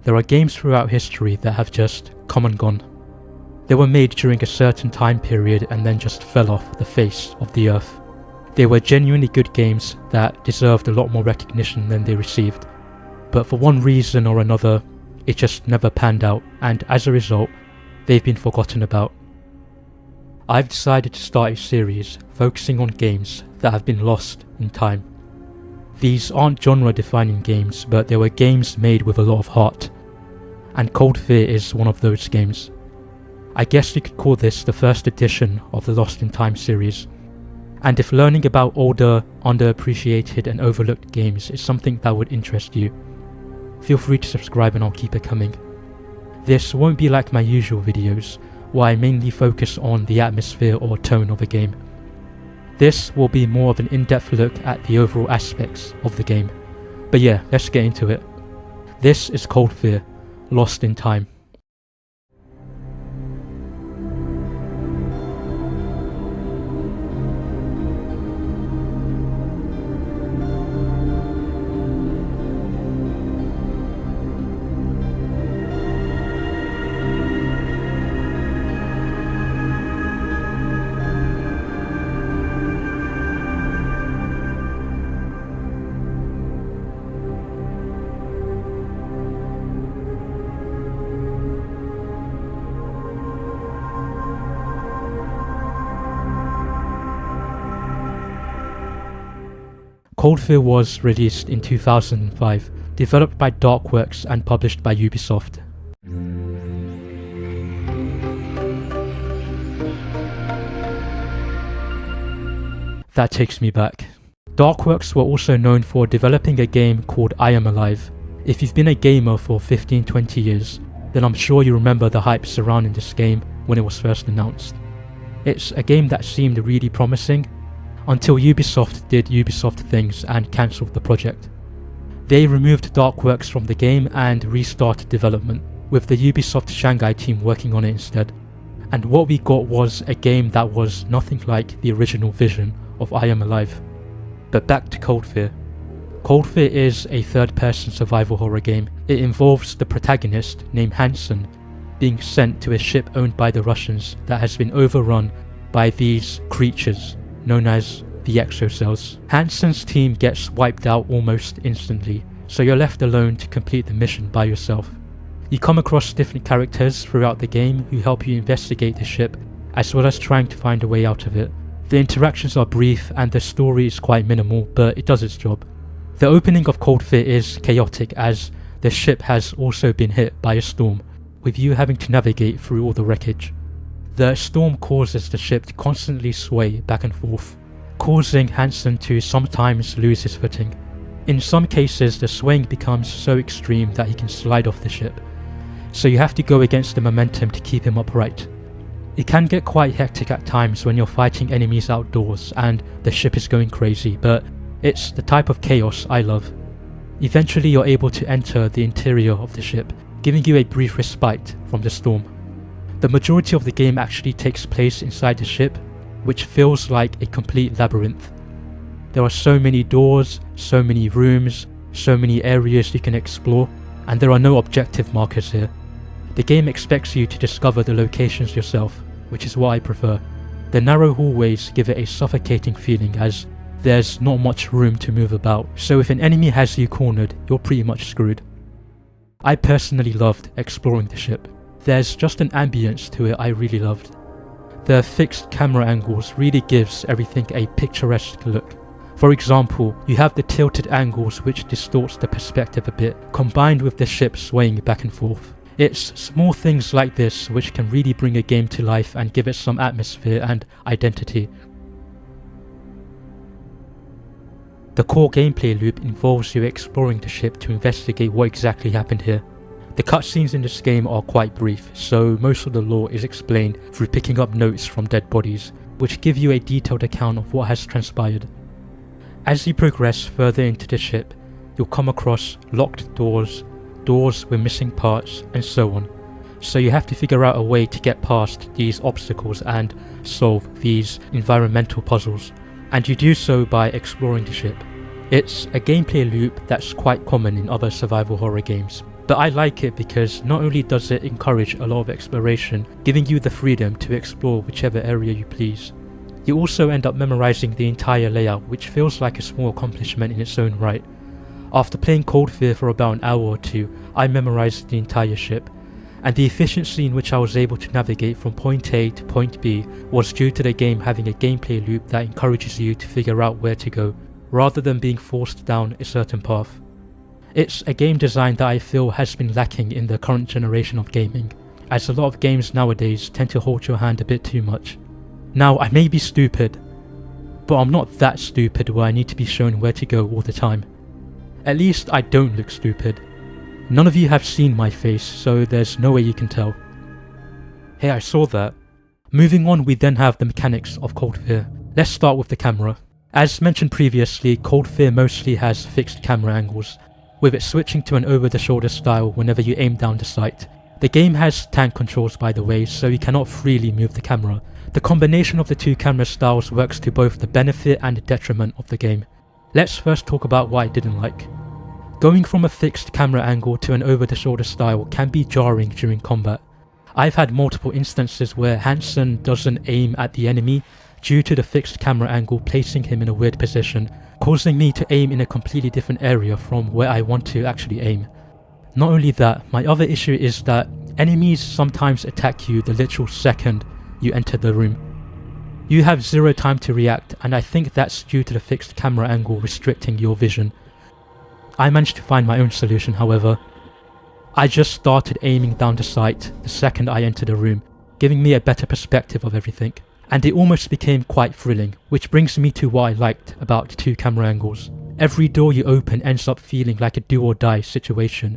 There are games throughout history that have just come and gone. They were made during a certain time period and then just fell off the face of the earth. They were genuinely good games that deserved a lot more recognition than they received, but for one reason or another, it just never panned out, and as a result, they've been forgotten about. I've decided to start a series focusing on games that have been lost in time. These aren't genre-defining games, but they were games made with a lot of heart, and Cold Fear is one of those games. I guess you could call this the first edition of the Lost in Time series, and if learning about older, underappreciated and overlooked games is something that would interest you, feel free to subscribe and I'll keep it coming. This won't be like my usual videos, where I mainly focus on the atmosphere or tone of a game. This will be more of an in-depth look at the overall aspects of the game. But yeah, let's get into it. This is Cold Fear, Lost in Time. Cold Fear was released in 2005, developed by Darkworks and published by Ubisoft. That takes me back. Darkworks were also known for developing a game called I Am Alive. If you've been a gamer for 15-20 years, then I'm sure you remember the hype surrounding this game when it was first announced. It's a game that seemed really promising, until Ubisoft did Ubisoft things and cancelled the project. They removed Darkworks from the game and restarted development, with the Ubisoft Shanghai team working on it instead. And what we got was a game that was nothing like the original vision of I Am Alive. But back to Cold Fear. Cold Fear is a third-person survival horror game. It involves the protagonist, named Hansen, being sent to a ship owned by the Russians that has been overrun by these creatures known as the exocells. Hansen's team gets wiped out almost instantly, so you're left alone to complete the mission by yourself. You come across different characters throughout the game who help you investigate the ship, as well as trying to find a way out of it. The interactions are brief and the story is quite minimal, but it does its job. The opening of Cold Fear is chaotic as the ship has also been hit by a storm, with you having to navigate through all the wreckage. The storm causes the ship to constantly sway back and forth, causing Hansen to sometimes lose his footing. In some cases, the swaying becomes so extreme that he can slide off the ship, so you have to go against the momentum to keep him upright. It can get quite hectic at times when you're fighting enemies outdoors and the ship is going crazy, but it's the type of chaos I love. Eventually you're able to enter the interior of the ship, giving you a brief respite from the storm. The majority of the game actually takes place inside the ship, which feels like a complete labyrinth. There are so many doors, so many rooms, so many areas you can explore, and there are no objective markers here. The game expects you to discover the locations yourself, which is what I prefer. The narrow hallways give it a suffocating feeling as there's not much room to move about, so if an enemy has you cornered, you're pretty much screwed. I personally loved exploring the ship. There's just an ambience to it I really loved. The fixed camera angles really gives everything a picturesque look. For example, you have the tilted angles which distorts the perspective a bit, combined with the ship swaying back and forth. It's small things like this which can really bring a game to life and give it some atmosphere and identity. The core gameplay loop involves you exploring the ship to investigate what exactly happened here. The cutscenes in this game are quite brief, so most of the lore is explained through picking up notes from dead bodies, which give you a detailed account of what has transpired. As you progress further into the ship, you'll come across locked doors, doors with missing parts, and so on. So you have to figure out a way to get past these obstacles and solve these environmental puzzles, and you do so by exploring the ship. It's a gameplay loop that's quite common in other survival horror games. But I like it because not only does it encourage a lot of exploration, giving you the freedom to explore whichever area you please, you also end up memorizing the entire layout, which feels like a small accomplishment in its own right. After playing Cold Fear for about an hour or two, I memorized the entire ship, and the efficiency in which I was able to navigate from point A to point B was due to the game having a gameplay loop that encourages you to figure out where to go, rather than being forced down a certain path. It's a game design that I feel has been lacking in the current generation of gaming, as a lot of games nowadays tend to hold your hand a bit too much. Now, I may be stupid, but I'm not that stupid where I need to be shown where to go all the time. At least I don't look stupid. None of you have seen my face, so there's no way you can tell. Hey, I saw that. Moving on, we then have the mechanics of Cold Fear. Let's start with the camera. As mentioned previously, Cold Fear mostly has fixed camera angles, with it switching to an over-the-shoulder style whenever you aim down the sight. The game has tank controls, by the way, so you cannot freely move the camera. The combination of the two camera styles works to both the benefit and the detriment of the game. Let's first talk about what I didn't like. Going from a fixed camera angle to an over-the-shoulder style can be jarring during combat. I've had multiple instances where Hansen doesn't aim at the enemy due to the fixed camera angle placing him in a weird position, causing me to aim in a completely different area from where I want to actually aim. Not only that, my other issue is that enemies sometimes attack you the literal second you enter the room. You have zero time to react, and I think that's due to the fixed camera angle restricting your vision. I managed to find my own solution, however. I just started aiming down the sight the second I entered the room, giving me a better perspective of everything, and it almost became quite thrilling, which brings me to what I liked about the two camera angles. Every door you open ends up feeling like a do or die situation,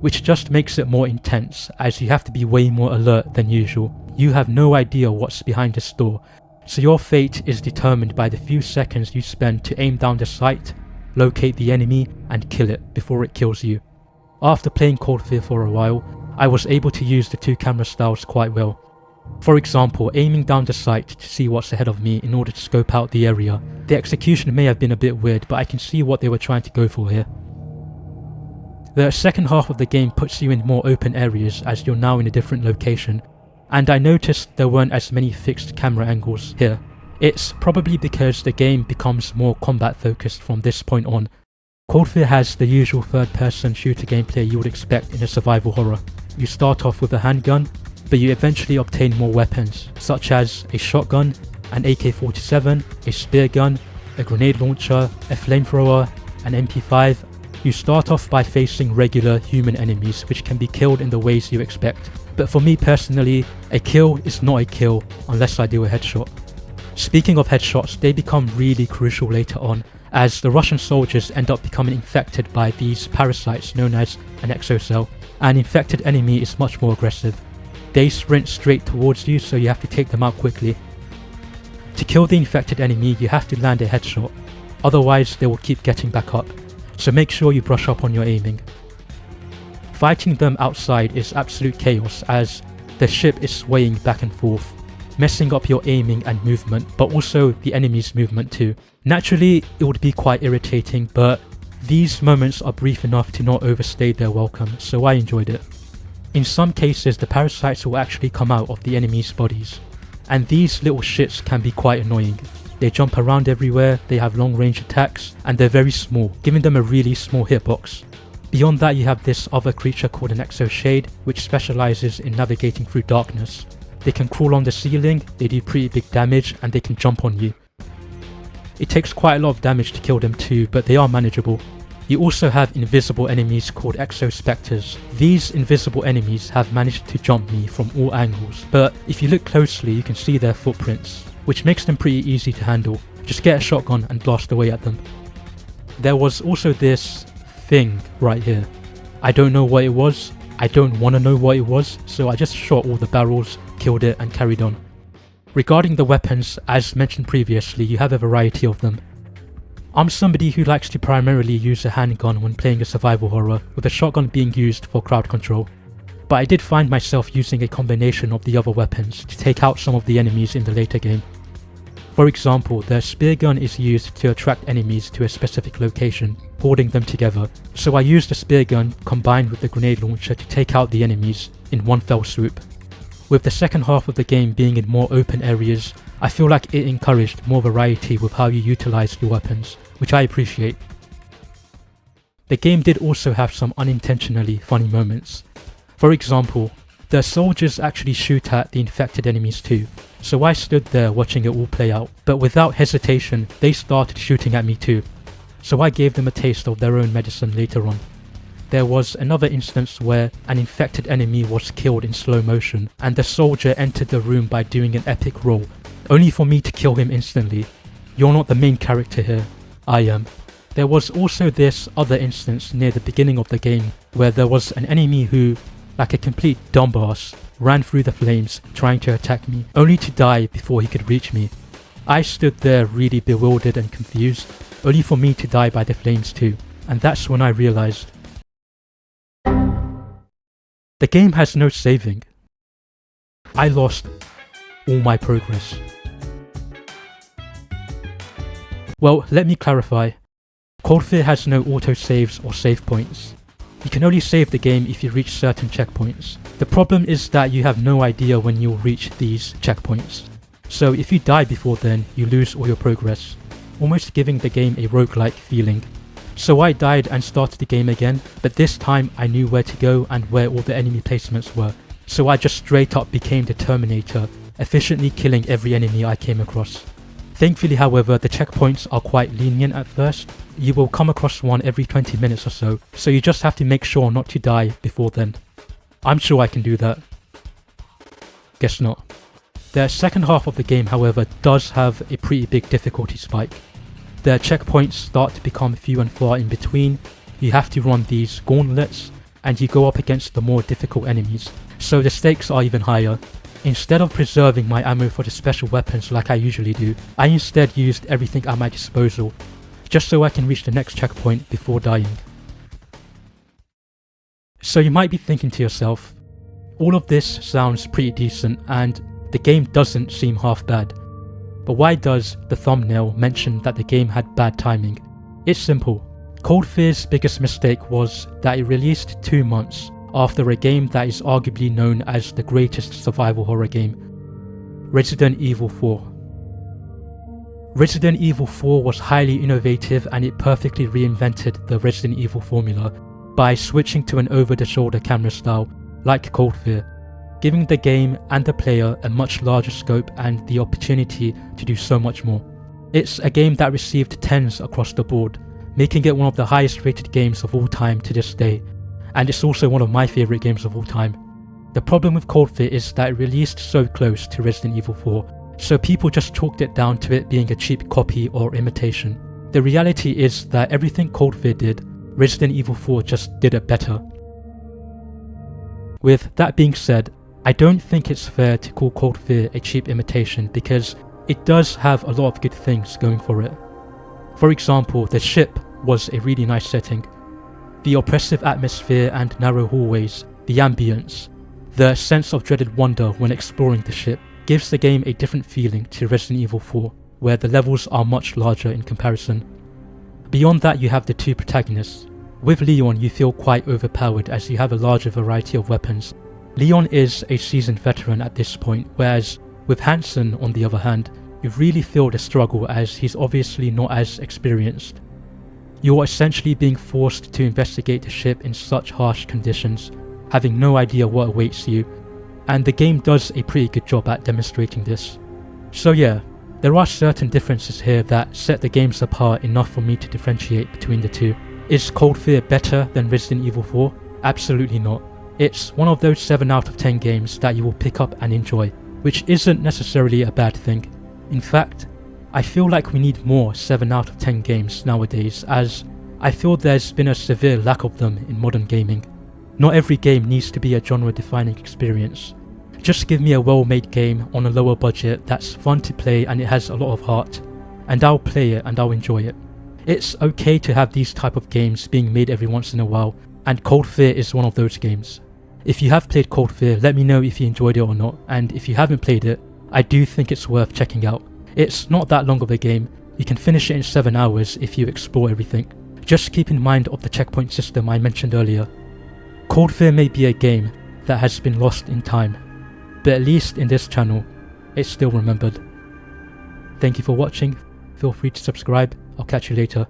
which just makes it more intense, as you have to be way more alert than usual. You have no idea what's behind this door, so your fate is determined by the few seconds you spend to aim down the sight, locate the enemy, and kill it before it kills you. After playing Cold Fear for a while, I was able to use the two camera styles quite well. For example, aiming down the sight to see what's ahead of me in order to scope out the area. The execution may have been a bit weird, but I can see what they were trying to go for here. The second half of the game puts you in more open areas as you're now in a different location, and I noticed there weren't as many fixed camera angles here. It's probably because the game becomes more combat focused from this point on. Cold Fear has the usual third-person shooter gameplay you would expect in a survival horror. You start off with a handgun, but you eventually obtain more weapons, such as a shotgun, an AK-47, a spear gun, a grenade launcher, a flamethrower, an MP5. You start off by facing regular human enemies, which can be killed in the ways you expect. But for me personally, a kill is not a kill unless I do a headshot. Speaking of headshots, they become really crucial later on, as the Russian soldiers end up becoming infected by these parasites known as an exocell. An infected enemy is much more aggressive. They sprint straight towards you, so you have to take them out quickly. To kill the infected enemy, you have to land a headshot, otherwise they will keep getting back up, so make sure you brush up on your aiming. Fighting them outside is absolute chaos, as the ship is swaying back and forth, messing up your aiming and movement, but also the enemy's movement too. Naturally, it would be quite irritating, but these moments are brief enough to not overstay their welcome, so I enjoyed it. In some cases, the parasites will actually come out of the enemy's bodies, and these little shits can be quite annoying. They jump around everywhere, they have long range attacks, and they're very small, giving them a really small hitbox. Beyond that, you have this other creature called an exoshade, which specializes in navigating through darkness. They can crawl on the ceiling, they do pretty big damage, and they can jump on you. It takes quite a lot of damage to kill them too, but they are manageable. You also have invisible enemies called exospecters. These invisible enemies have managed to jump me from all angles, but if you look closely you can see their footprints, which makes them pretty easy to handle. Just get a shotgun and blast away at them. There was also this thing right here. I don't know what it was, I don't want to know what it was, so I just shot all the barrels, killed it and carried on. Regarding the weapons, as mentioned previously, you have a variety of them. I'm somebody who likes to primarily use a handgun when playing a survival horror, with a shotgun being used for crowd control. But I did find myself using a combination of the other weapons to take out some of the enemies in the later game. For example, the spear gun is used to attract enemies to a specific location, holding them together. So I used the spear gun combined with the grenade launcher to take out the enemies in one fell swoop. With the second half of the game being in more open areas, I feel like it encouraged more variety with how you utilize your weapons, which I appreciate. The game did also have some unintentionally funny moments. For example, the soldiers actually shoot at the infected enemies too, so I stood there watching it all play out, but without hesitation they started shooting at me too, so I gave them a taste of their own medicine later on. There was another instance where an infected enemy was killed in slow motion and the soldier entered the room by doing an epic roll, only for me to kill him instantly. You're not the main character here, I am. There was also this other instance near the beginning of the game where there was an enemy who, like a complete dumbass, ran through the flames trying to attack me, only to die before he could reach me. I stood there really bewildered and confused, only for me to die by the flames too, and that's when I realized. The game has no saving. I lost all my progress. Well, let me clarify. Cold Fear has no autosaves or save points. You can only save the game if you reach certain checkpoints. The problem is that you have no idea when you'll reach these checkpoints. So if you die before then, you lose all your progress, almost giving the game a roguelike feeling. So I died and started the game again, but this time I knew where to go and where all the enemy placements were. So I just straight up became the Terminator, efficiently killing every enemy I came across. Thankfully, however, the checkpoints are quite lenient at first. You will come across one every 20 minutes or so you just have to make sure not to die before then. I'm sure I can do that. Guess not. The second half of the game, however, does have a pretty big difficulty spike. The checkpoints start to become few and far in between, you have to run these gauntlets, and you go up against the more difficult enemies, so the stakes are even higher. Instead of preserving my ammo for the special weapons like I usually do, I instead used everything at my disposal, just so I can reach the next checkpoint before dying. So you might be thinking to yourself, all of this sounds pretty decent and the game doesn't seem half bad. But why does the thumbnail mention that the game had bad timing? It's simple. Cold Fear's biggest mistake was that it released 2 months after a game that is arguably known as the greatest survival horror game, Resident Evil 4. Resident Evil 4 was highly innovative and it perfectly reinvented the Resident Evil formula by switching to an over-the-shoulder camera style like Cold Fear, giving the game and the player a much larger scope and the opportunity to do so much more. It's a game that received 10s across the board, making it one of the highest rated games of all time to this day, and it's also one of my favourite games of all time. The problem with Cold Fear is that it released so close to Resident Evil 4, so people just chalked it down to it being a cheap copy or imitation. The reality is that everything Cold Fear did, Resident Evil 4 just did it better. With that being said, I don't think it's fair to call Cold Fear a cheap imitation because it does have a lot of good things going for it. For example, the ship was a really nice setting. The oppressive atmosphere and narrow hallways, the ambience, the sense of dreaded wonder when exploring the ship gives the game a different feeling to Resident Evil 4, where the levels are much larger in comparison. Beyond that, you have the two protagonists. With Leon, you feel quite overpowered as you have a larger variety of weapons. Leon is a seasoned veteran at this point, whereas with Hansen, on the other hand, you really feel the struggle as he's obviously not as experienced. You're essentially being forced to investigate the ship in such harsh conditions, having no idea what awaits you, and the game does a pretty good job at demonstrating this. So yeah, there are certain differences here that set the games apart enough for me to differentiate between the two. Is Cold Fear better than Resident Evil 4? Absolutely not. It's one of those 7 out of 10 games that you will pick up and enjoy, which isn't necessarily a bad thing. In fact, I feel like we need more 7 out of 10 games nowadays, as I feel there's been a severe lack of them in modern gaming. Not every game needs to be a genre-defining experience. Just give me a well-made game on a lower budget that's fun to play and it has a lot of heart, and I'll play it and I'll enjoy it. It's okay to have these type of games being made every once in a while, and Cold Fear is one of those games. If you have played Cold Fear, let me know if you enjoyed it or not, and if you haven't played it, I do think it's worth checking out. It's not that long of a game, you can finish it in 7 hours if you explore everything. Just keep in mind of the checkpoint system I mentioned earlier. Cold Fear may be a game that has been lost in time, but at least in this channel, it's still remembered. Thank you for watching, feel free to subscribe, I'll catch you later.